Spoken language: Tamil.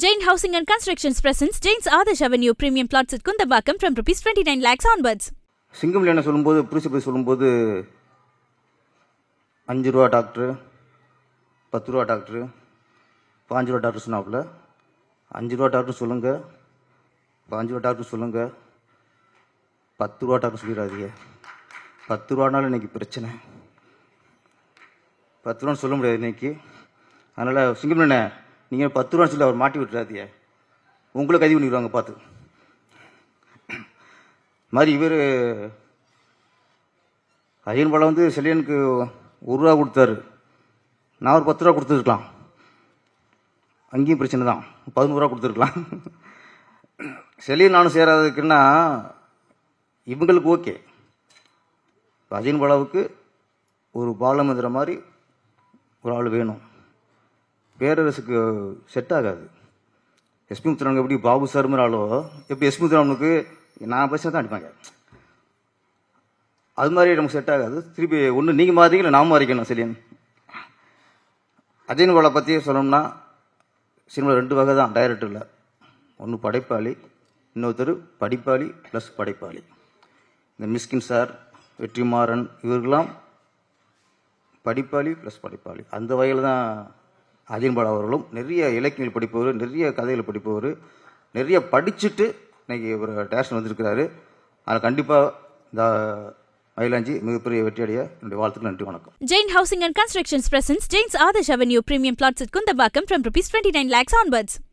Jain Housing and Constructions presents Jain's Adarsh Avenue premium plots at Kundambakam from rupees 29 lakhs onwards. சிங்கம் என்ன சொல்லும்போது பிரின்சிபல் சொல்லும்போது 5 ரூபா டாக்டர் 10 ரூபா டாக்டர் 5 ரூபா டாக்டர் சொன்னாப்புல 5 ரூபா டாக்டர் சொல்லுங்க 5 ரூபா டாக்டர் சொல்லுங்க 10 ரூபா டாக்டர் சொல்லிடாதீங்க 10 ரூபானாலும் இன்னைக்கு பிரச்சனை 10 ரூபான்னு சொல்ல முடியாது இன்னைக்கு. அதனால் சிங்கம் என்ன நீங்கள் 10 ரூபான்னு சொல்லி அவர் மாட்டி விட்டுறாதீங்க, உங்களை கைது பண்ணிடுவாங்க பார்த்து. மாதிரி இவர் அஜயன் பாலா செல்லியனுக்கு 1 ரூபா கொடுத்தாரு, நான் ஒரு 10 ரூபா கொடுத்துருக்கலாம், அங்கேயும் பிரச்சனை தான், 11 ரூபா கொடுத்துருக்கலாம். செல்லியன் நானும் சேராததுக்குன்னா இவங்களுக்கு ஓகே, அஜயன் பாலாவுக்கு ஒரு பாலமந்திர மாதிரி ஒரு ஆள் வேணும். பேரரசுக்கு செட் ஆகாது. எஸ்பி முத்துராமனுக்கு எப்படி பாபு சார் மாதிரி ஆளோ, எப்படி எஸ்பி முத்துராமனுக்கு நான் பேச தான் அடிப்பாங்க, அது மாதிரி நமக்கு செட் ஆகாது. திருப்பி ஒன்று நீங்கள் மாறிங்க இல்லை நான் மாறிக்கணும். செல்லியன் அஜயன் பாலா பற்றி சொல்லணும்னா சினிமா 2 வகை தான் டைரக்டரில், ஒன்று படைப்பாளி, இன்னொருத்தர் படிப்பாளி ப்ளஸ் படைப்பாளி. இந்த மிஸ்கின் சார், வெற்றிமாறன் இவர்களாம் படிப்பாளி ப்ளஸ் படைப்பாளி. அந்த வகையில் தான் அஜயன் பாலா அவர்களும் நிறைய இலக்கியங்கள் படிப்பவர், நிறைய கதைகளை படிப்பவர், நிறைய படிச்சுட்டு இன்னைக்கு ஒரு டேரக்ஷன் வந்திருக்கிறாரு. அதில் கண்டிப்பாக இந்த மயிலாஞ்சி மிகப்பெரிய வெற்றியடைய என்னுடைய வாழ்த்துக்கள். நன்றி, வணக்கம். Jain Housing and Constructions presents Jain's Adarsh Avenue premium plots at Kundambakam from rupees 29 lakhs onwards.